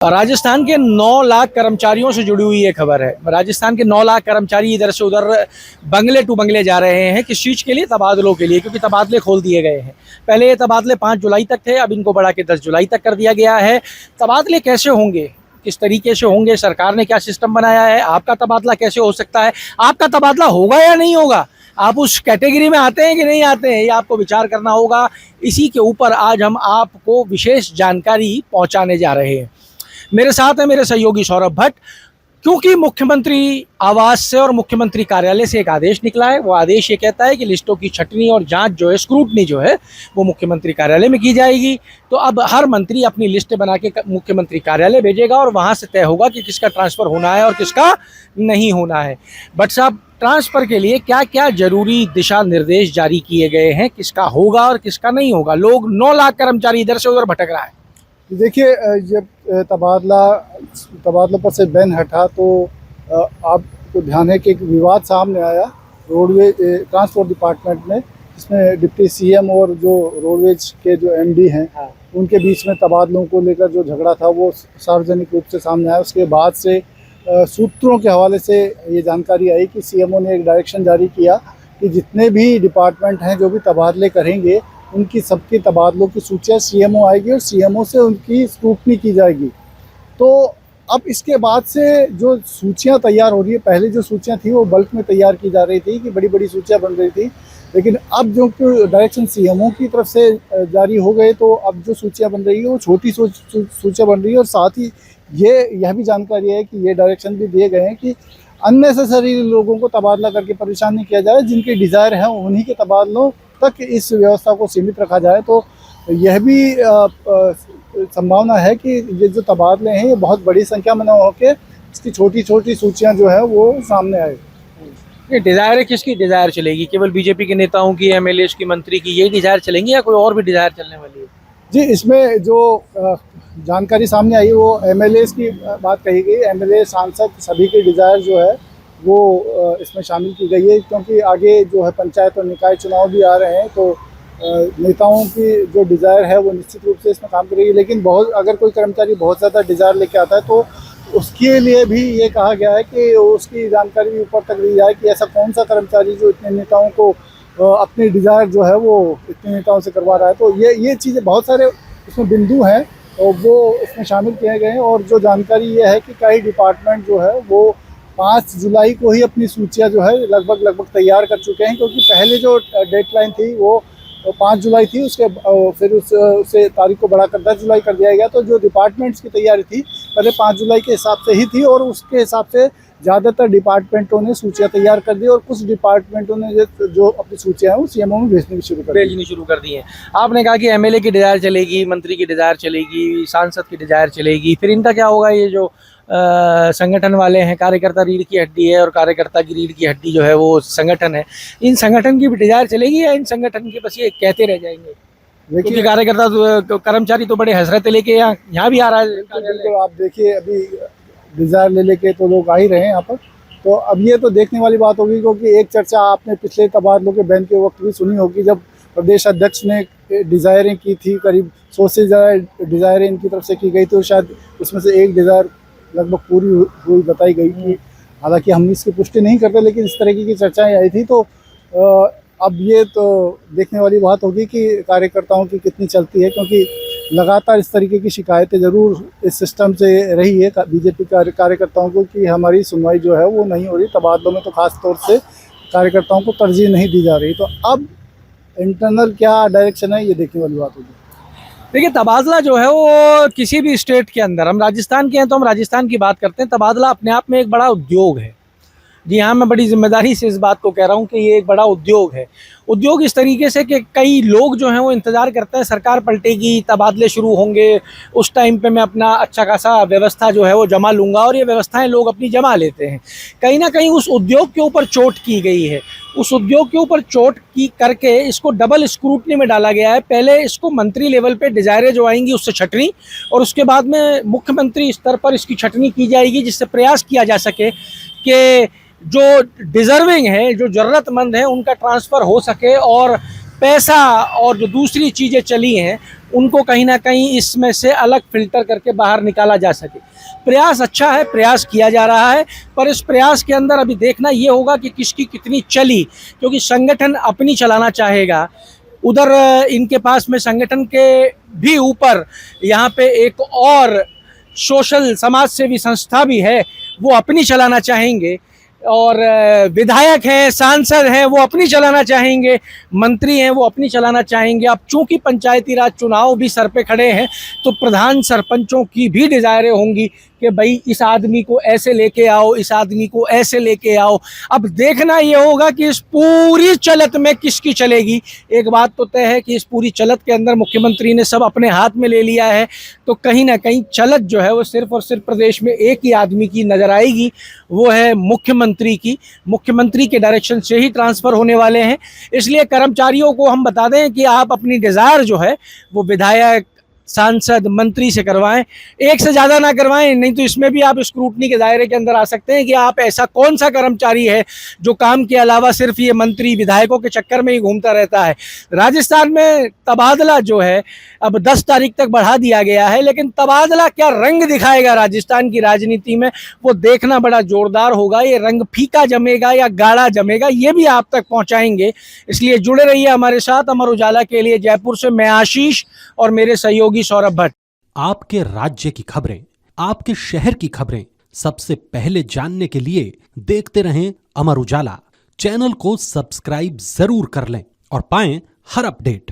राजस्थान के 9 लाख कर्मचारियों से जुड़ी हुई ये खबर है। राजस्थान के 9 लाख कर्मचारी इधर से उधर बंगले टू बंगले जा रहे हैं। किस चीज़ के लिए? तबादलों के लिए, क्योंकि तबादले खोल दिए गए हैं। पहले ये तबादले 5 जुलाई तक थे, अब इनको बढ़ा के 10 जुलाई तक कर दिया गया है। तबादले कैसे होंगे, किस तरीके से होंगे, सरकार ने क्या सिस्टम बनाया है, आपका तबादला कैसे हो सकता है, आपका तबादला होगा या नहीं होगा, आप उस कैटेगरी में आते हैं कि नहीं आते हैं, ये आपको विचार करना होगा। इसी के ऊपर आज हम आपको विशेष जानकारी पहुंचाने जा रहे हैं। मेरे साथ है मेरे सहयोगी सौरभ भट्ट। क्योंकि मुख्यमंत्री आवास से और मुख्यमंत्री कार्यालय से एक आदेश निकला है। वो आदेश ये कहता है कि लिस्टों की छटनी और जांच जो है, स्क्रूटनी जो है, वो मुख्यमंत्री कार्यालय में की जाएगी। तो अब हर मंत्री अपनी लिस्ट बना के मुख्यमंत्री कार्यालय भेजेगा और वहाँ से तय होगा कि किसका ट्रांसफ़र होना है और किसका नहीं होना है। बट साहब, ट्रांसफ़र के लिए क्या क्या जरूरी दिशा निर्देश जारी किए गए हैं, किसका होगा और किसका नहीं होगा? लोग 9 लाख कर्मचारी इधर से उधर भटक रहा है। देखिए, जब तबादलों पर से बैन हटा तो आपको ध्यान है कि एक विवाद सामने आया रोडवेज ट्रांसपोर्ट डिपार्टमेंट में, जिसमें डिप्टी सीएम और जो रोडवेज के जो एमडी हैं उनके बीच में तबादलों को लेकर जो झगड़ा था वो सार्वजनिक रूप से सामने आया। उसके बाद से सूत्रों के हवाले से ये जानकारी आई कि सीएमओ ने एक डायरेक्शन जारी किया कि जितने भी डिपार्टमेंट हैं जो भी तबादले करेंगे उनकी सबके तबादलों की सूचियाँ सीएमओ आएगी और सीएमओ से उनकी स्क्रूटनी की जाएगी। तो अब इसके बाद से जो सूचियाँ तैयार हो रही है, पहले जो सूचियाँ थी वो बल्क में तैयार की जा रही थी कि बड़ी बड़ी सूचियाँ बन रही थी, लेकिन अब जो डायरेक्शन सीएमओ की तरफ से जारी हो गए तो अब जो सूचियाँ बन रही है वो छोटी सूचियाँ बन रही है। और साथ ही यह भी जानकारी है कि ये डायरेक्शन भी दिए गए हैं कि अननेसेसरी लोगों को तबादला करके परेशान नहीं किया जाए, जिनके डिज़ायर हैं उन्हीं के तबादलों तक इस व्यवस्था को सीमित रखा जाए। तो यह भी संभावना है कि ये जो तबादले हैं ये बहुत बड़ी संख्या में न होकर इसकी छोटी छोटी सूचियां जो है वो सामने आए। ये डिज़ायर है, किसकी डिज़ायर चलेगी? केवल बीजेपी के नेताओं की, एमएलए की, मंत्री की यही डिज़ायर चलेंगी या कोई और भी डिज़ायर चलने वाली है? जी, इसमें जो जानकारी सामने आई वो एमएलए की बात कही गई। एमएलए, सांसद, सभी के डिज़ायर जो है वो इसमें शामिल की गई है, क्योंकि आगे जो है पंचायत और निकाय चुनाव भी आ रहे हैं। तो नेताओं की जो डिज़ायर है वो निश्चित रूप से इसमें काम करेगी। लेकिन अगर कोई कर्मचारी बहुत ज़्यादा डिज़ायर लेके आता है तो उसके लिए भी ये कहा गया है कि उसकी जानकारी भी ऊपर तक दी जाए कि ऐसा कौन सा कर्मचारी जो इतने नेताओं को अपनी डिज़ायर जो है वो इतने नेताओं से करवा रहा है। तो ये चीज़ें, बहुत सारे इसमें बिंदु हैं और वो इसमें शामिल किए गए हैं। और जो जानकारी ये है कि कई डिपार्टमेंट जो है वो 5 जुलाई को ही अपनी सूचियां जो है लगभग तैयार कर चुके हैं, क्योंकि पहले जो डेडलाइन थी वो 5 जुलाई थी, उसके फिर उससे तारीख को बढ़ाकर 10 जुलाई कर दिया गया। तो जो डिपार्टमेंट्स की तैयारी थी पहले 5 जुलाई के हिसाब से ही थी और उसके हिसाब से ज़्यादातर डिपार्टमेंटों ने सूचियां तैयार कर दी और कुछ डिपार्टमेंटों ने जो अपनी सूचियां हैं वो सीएमओ में भेजनी शुरू कर दी हैं। आपने कहा कि एमएलए की डिज़ायर चलेगी, मंत्री की डिज़ायर चलेगी, सांसद की डिज़ायर चलेगी, फिर इनका क्या होगा? ये जो संगठन वाले हैं, कार्यकर्ता रीढ़ की हड्डी है और कार्यकर्ता की रीढ़ की हड्डी जो है वो संगठन है, इन संगठन की भी डिज़ायर चलेगी या इन संगठन के बस ये कहते रह जाएंगे? क्योंकि कार्यकर्ता कर्मचारी तो बड़े हसरतें लेके यहाँ भी आ रहा है। बिल्कुल, आप देखिए, अभी डिज़ायर ले लेके तो लोग आ ही रहे हैं यहाँ पर। तो अब ये तो देखने वाली बात होगी, क्योंकि एक चर्चा आपने पिछले तबादलों के बैन के वक्त भी सुनी होगी, जब प्रदेश अध्यक्ष ने डिज़ायरें की थी, करीब 100 से ज़्यादा डिज़ायरें इनकी तरफ से की गई, तो शायद उसमें से एक डिज़ायर लगभग पूरी हुई बताई गई थी। हालांकि हम इसकी पुष्टि नहीं करते, लेकिन इस तरह की चर्चाएं आई थी। तो अब ये तो देखने वाली बात होगी कि कार्यकर्ताओं की कितनी चलती है, क्योंकि लगातार इस तरीके की शिकायतें ज़रूर इस सिस्टम से रही है बीजेपी कार्यकर्ताओं को कि हमारी सुनवाई जो है वो नहीं हो रही। तबादलों में तो खास तौर से कार्यकर्ताओं को तरजीह नहीं दी जा रही। तो अब इंटरनल क्या डायरेक्शन है ये देखने वाली बात होगी। देखिए, तबादला जो है वो किसी भी स्टेट के अंदर, हम राजस्थान के हैं तो हम राजस्थान की बात करते हैं, तबादला अपने आप में एक बड़ा उद्योग है। जी हाँ, मैं बड़ी जिम्मेदारी से इस बात को कह रहा हूँ कि ये एक बड़ा उद्योग है। उद्योग इस तरीके से कि कई लोग जो हैं वो इंतज़ार करते हैं सरकार पलटेगी, तबादले शुरू होंगे, उस टाइम पे मैं अपना अच्छा खासा व्यवस्था जो है वो जमा लूँगा, और ये व्यवस्थाएं लोग अपनी जमा लेते हैं। कहीं ना कहीं उस उद्योग के ऊपर चोट की गई है। उस उद्योग के ऊपर चोट की करके इसको डबल स्क्रूटनी में डाला गया है। पहले इसको मंत्री लेवल पे डिज़ायरें जो आएंगी उससे छटनी, और उसके बाद में मुख्यमंत्री स्तर पर इसकी छटनी की जाएगी, जिससे प्रयास किया जा सके कि जो डिज़र्विंग है, जो ज़रूरतमंद है, उनका ट्रांसफ़र हो सके और पैसा और जो दूसरी चीज़ें चली हैं उनको कहीं ना कहीं इसमें से अलग फिल्टर करके बाहर निकाला जा सके। प्रयास अच्छा है, प्रयास किया जा रहा है, पर इस प्रयास के अंदर अभी देखना ये होगा कि किसकी कितनी चली, क्योंकि संगठन अपनी चलाना चाहेगा। उधर इनके पास में संगठन के भी ऊपर यहाँ पे एक और सोशल समाज सेवी संस्था भी है, वो अपनी चलाना चाहेंगे, और विधायक हैं, सांसद हैं, वो अपनी चलाना चाहेंगे, मंत्री हैं, वो अपनी चलाना चाहेंगे। अब चूंकि पंचायती राज चुनाव भी सर पे खड़े हैं, तो प्रधान सरपंचों की भी डिज़ायरें होंगी कि भाई इस आदमी को ऐसे लेके आओ, इस आदमी को ऐसे लेके आओ। अब देखना ये होगा कि इस पूरी चलत में किसकी चलेगी। एक बात तो तय है कि इस पूरी चलत के अंदर मुख्यमंत्री ने सब अपने हाथ में ले लिया है, तो कहीं ना कहीं चलत जो है वो सिर्फ और सिर्फ प्रदेश में एक ही आदमी की नज़र आएगी, वो है मुख्यमंत्री की। मुख्यमंत्री के डायरेक्शन से ही ट्रांसफ़र होने वाले हैं। इसलिए कर्मचारियों को हम बता दें कि आप अपनी डिज़ायर जो है वो विधायक, सांसद, मंत्री से करवाएं, एक से ज़्यादा ना करवाएं, नहीं तो इसमें भी आप स्क्रूटनी के दायरे के अंदर आ सकते हैं कि आप ऐसा कौन सा कर्मचारी है जो काम के अलावा सिर्फ ये मंत्री विधायकों के चक्कर में ही घूमता रहता है। राजस्थान में तबादला जो है अब 10 तारीख तक बढ़ा दिया गया है, लेकिन तबादला क्या रंग दिखाएगा राजस्थान की राजनीति में, वो देखना बड़ा जोरदार होगा। ये रंग फीका जमेगा या गाढ़ा जमेगा, ये भी आप तक पहुँचाएंगे। इसलिए जुड़े रहिए हमारे साथ। अमर उजाला के लिए जयपुर से मैं आशीष और मेरे सहयोगी सौरभ भट्ट। आपके राज्य की खबरें, आपके शहर की खबरें सबसे पहले जानने के लिए देखते रहें अमर उजाला। चैनल को सब्सक्राइब जरूर कर लें और पाएं हर अपडेट।